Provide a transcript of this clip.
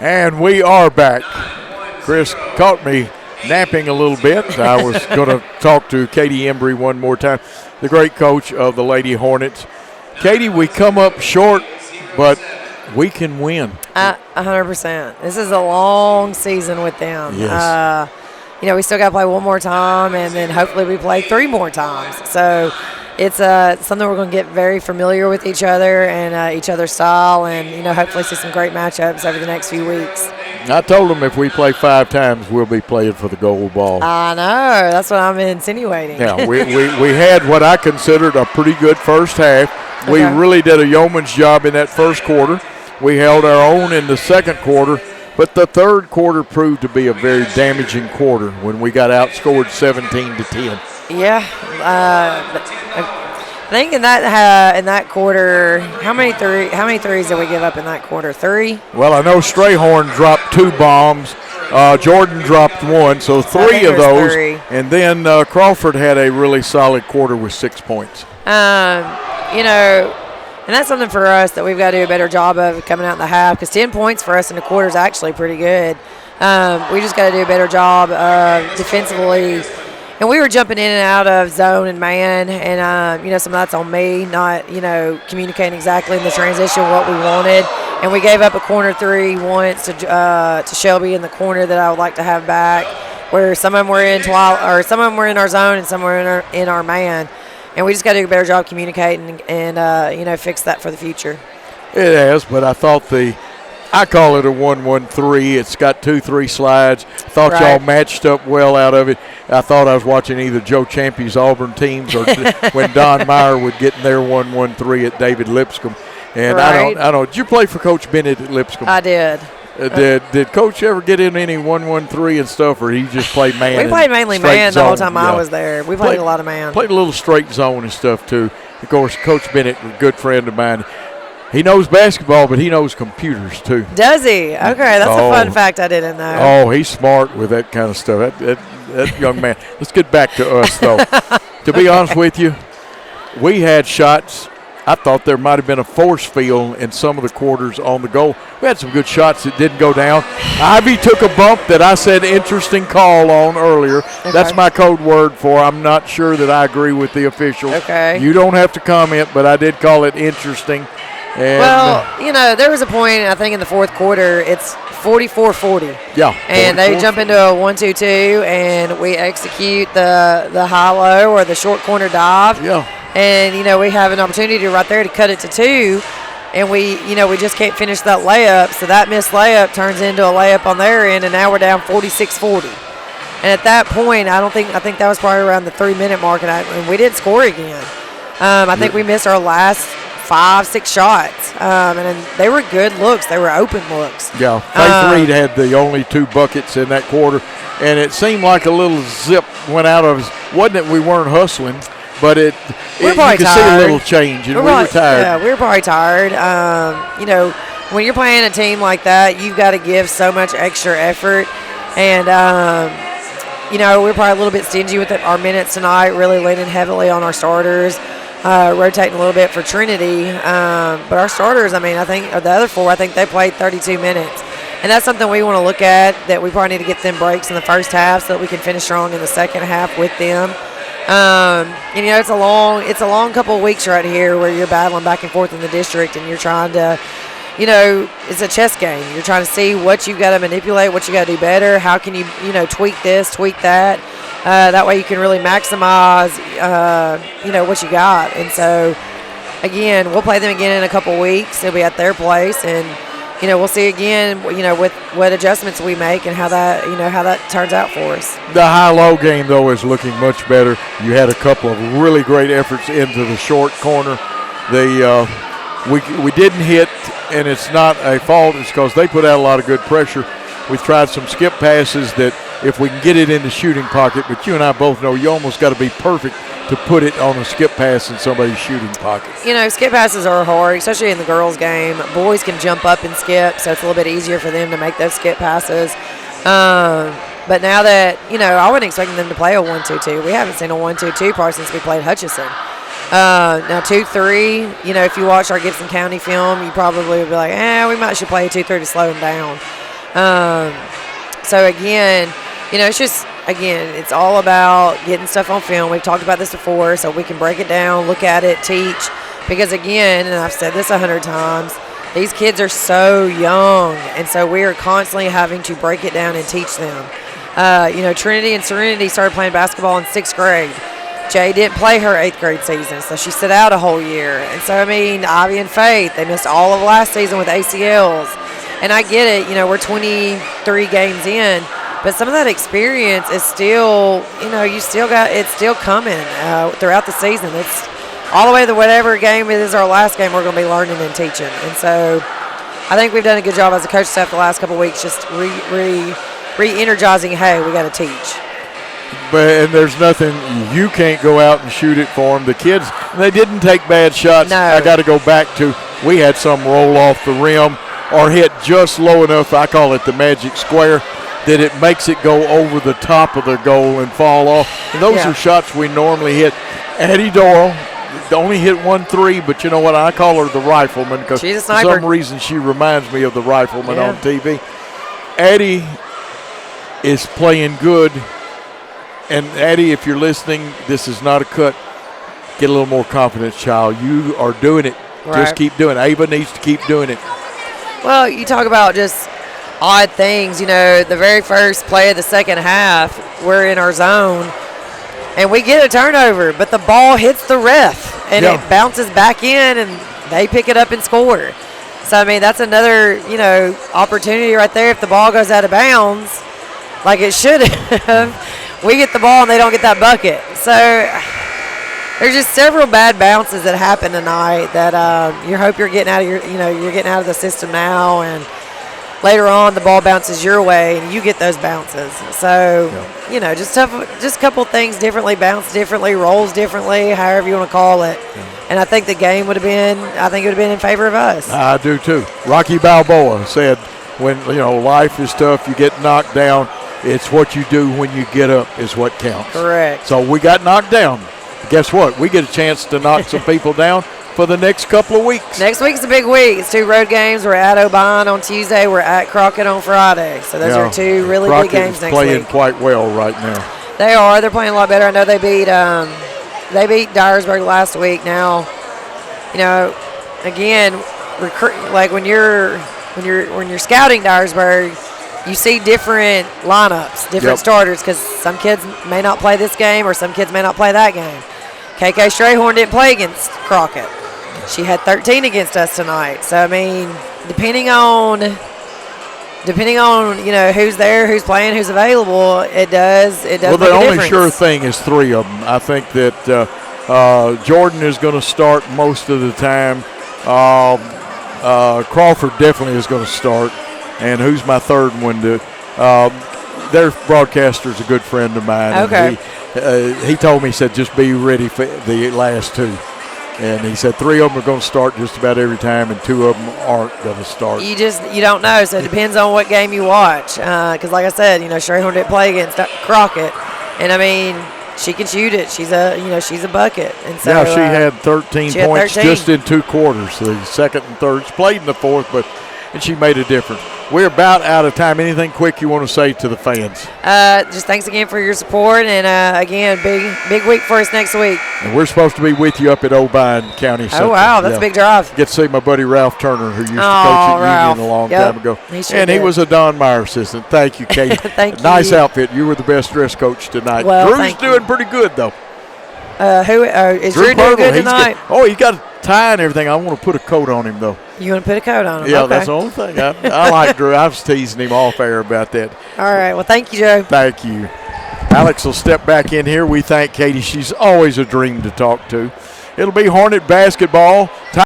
And we are back. Chris caught me napping a little bit. I was going to talk to Catie Embrey one more time, the great coach of the Lady Hornets. Catie, we come up short, but we can win. 100%. This is a long season with them. Yes. We still got to play one more time, and then hopefully we play 3 more times. So it's something we're going to get very familiar with each other and each other's style, and hopefully see some great matchups over the next few weeks. I told them if we play 5 times, we'll be playing for the gold ball. I know. That's what I'm insinuating. Yeah, we had what I considered a pretty good first half. Okay. We really did a yeoman's job in that first quarter. We held our own in the second quarter, but the third quarter proved to be a very damaging quarter when we got outscored 17-10. Yeah. I think in that quarter, how many threes did we give up in that quarter? 3? Well, I know Strayhorn dropped 2 bombs. Jordan dropped 1, so 3 of those. 3. And then Crawford had a really solid quarter with 6 points. And that's something for us that we've got to do a better job of coming out in the half, because 10 points for us in the quarter is actually pretty good. We just got to do a better job of defensively. And we were jumping in and out of zone and man, and, some of that's on me, not, communicating exactly in the transition what we wanted. And we gave up a corner 3 once to Shelby in the corner that I would like to have back, where some of them were in our zone and some were in our man. And we just got to do a better job communicating and fix that for the future. It has, but I thought I call it a 1-1-3. It's got 2-3 slides. Thought right. Y'all matched up well out of it. I thought I was watching either Joe Champy's Auburn teams or when Don Meyer would get in their 1-1-3 at David Lipscomb. And right. I don't. Did you play for Coach Bennett at Lipscomb? I did. Did Coach ever get in any 1-1-3 and stuff, or he just played man? We played mainly man the whole time I was there. We played a lot of man. Played a little straight zone and stuff too. Of course, Coach Bennett, a good friend of mine. He knows basketball, but he knows computers too. Does he? Okay, that's a fun fact I didn't know. Oh, he's smart with that kind of stuff. That young man. Let's get back to us though. To be honest with you, we had shots. I thought there might have been a force field in some of the quarters on the goal. We had some good shots that didn't go down. Ivy took a bump that I said interesting call on earlier. Okay. That's my code word for I'm not sure that I agree with the officials. Okay. You don't have to comment, but I did call it interesting. And, there was a point, I think, in the fourth quarter, it's 44-40. Yeah. And they jump into a 1-2-2, and we execute the high-low or the short corner dive. Yeah. And, we have an opportunity right there to cut it to 2, and we just can't finish that layup. So that missed layup turns into a layup on their end, and now we're down 46-40. And at that point, I think that was probably around the 3-minute mark, and we didn't score again. I think we missed our last 5-6 shots, and they were good looks. They were open looks. Yeah, Faith Reed had the only 2 buckets in that quarter, and it seemed like a little zip went out of us. Wasn't it we weren't hustling, but you could see a little change, and we were tired. Yeah, we were probably tired. When you're playing a team like that, you've got to give so much extra effort, and we're probably a little bit stingy with our minutes tonight, really leaning heavily on our starters. Rotating a little bit for Trinity. But our starters, I think, the other 4, I think they played 32 minutes. And that's something we want to look at, that we probably need to get them breaks in the first half so that we can finish strong in the second half with them. It's a long couple of weeks right here where you're battling back and forth in the district, and you're trying to, it's a chess game. You're trying to see what you've got to manipulate, what you got to do better. How can you, tweak this, tweak that. That way you can really maximize, what you got. And so, again, we'll play them again in a couple weeks. They'll be at their place, and, we'll see again, with what adjustments we make and how that turns out for us. The high-low game, though, is looking much better. You had a couple of really great efforts into the short corner. We didn't hit, and it's not a fault. It's because they put out a lot of good pressure. We've tried some skip passes that if we can get it in the shooting pocket, but you and I both know you almost got to be perfect to put it on a skip pass in somebody's shooting pocket. Skip passes are hard, especially in the girls' game. Boys can jump up and skip, so it's a little bit easier for them to make those skip passes. But now that, I wasn't expecting them to play a 1-2-2. We haven't seen a 1-2-2 probably since we played Hutchinson. Now 2-3, if you watch our Gibson County film, you probably would be like, we might should play a 2-3 to slow them down. So again, it's just, again, it's all about getting stuff on film. We've talked about this before, so we can break it down, look at it, teach. Because again, and I've said this 100 times, these kids are so young, and so we are constantly having to break it down and teach them. Trinity and Serenity started playing basketball in 6th grade. Jay didn't play her 8th grade season, so she sat out a whole year. And so, Ivy and Faith, they missed all of last season with ACLs. And I get it, we're 23 games in, but some of that experience is still, it's still coming throughout the season. It's all the way to whatever game it is our last game we're going to be learning and teaching. And so I think we've done a good job as a coach staff the last couple of weeks just re-energizing, hey, we got to teach. And there's nothing, you can't go out and shoot it for them. The kids, they didn't take bad shots. No. I got to go back to, we had some roll off the rim or hit just low enough, I call it the magic square, that it makes it go over the top of the goal and fall off. And those are shots we normally hit. Addie Doyle only hit 1 3, but you know what? I call her the rifleman because for some reason she reminds me of the rifleman on TV. Addie is playing good. And Addie, if you're listening, this is not a cut. Get a little more confidence, child. You are doing it. Right. Just keep doing it. Ava needs to keep doing it. Well, you talk about just odd things. The very first play of the second half, we're in our zone, and we get a turnover, but the ball hits the ref, and it bounces back in, and they pick it up and score. So, that's another, opportunity right there. If the ball goes out of bounds, like it should have, we get the ball and they don't get that bucket. So there's just several bad bounces that happened tonight that you hope you're getting out of you're getting out of the system now, and later on the ball bounces your way and you get those bounces. So just a couple things differently, bounce differently, rolls differently, however you want to call it. And I think the game would have been in favor of us. I do too. Rocky Balboa said, when life is tough, you get knocked down. It's what you do when you get up is what counts. Correct. So we got knocked down. Guess what? We get a chance to knock some people down for the next couple of weeks. Next week's a big week. It's 2 road games. We're at O'Bine on Tuesday. We're at Crockett on Friday. So those are 2 really big games next week. Crockett is playing quite well right now. They are. They're playing a lot better. I know they beat Dyersburg last week. Now, again, like when you're scouting Dyersburg, you see different lineups, different starters, because some kids may not play this game or some kids may not play that game. KK Strayhorn didn't play against Crockett. She had 13 against us tonight. So, depending on who's there, who's playing, who's available, it does make a difference. Well, the only sure thing is 3 of them. I think that Jordan is going to start most of the time. Crawford definitely is going to start. And who's my third one? Their broadcaster's a good friend of mine. Okay. He told me, he said, just be ready for the last 2. And he said 3 of them are going to start just about every time, and 2 of them aren't going to start. You don't know, so it depends on what game you watch. Because like I said, Strayhorn didn't play against Crockett, and she can shoot it. She's a bucket. And so she had 13 points just in 2 quarters. The second and third. She played in the fourth, and she made a difference. We're about out of time. Anything quick you want to say to the fans? Just thanks again for your support, and again, big week for us next week. And we're supposed to be with you up at O'Bine County Central. Oh, wow, that's a big drive. Get to see my buddy Ralph Turner, who used to coach at Union a long time ago. He was a Don Meyer assistant. Thank you, Katie. Thank you. Nice outfit. You were the best dress coach tonight. Well, Drew's doing pretty good, though. Is Drew doing good tonight? He's got a tie and everything. I want to put a coat on him, though. You want to put a coat on him? Yeah, okay. That's the only thing. I like Drew. I was teasing him off air about that. All right. Well, thank you, Joe. Thank you. Alex will step back in here. We thank Katie. She's always a dream to talk to. It'll be Hornet basketball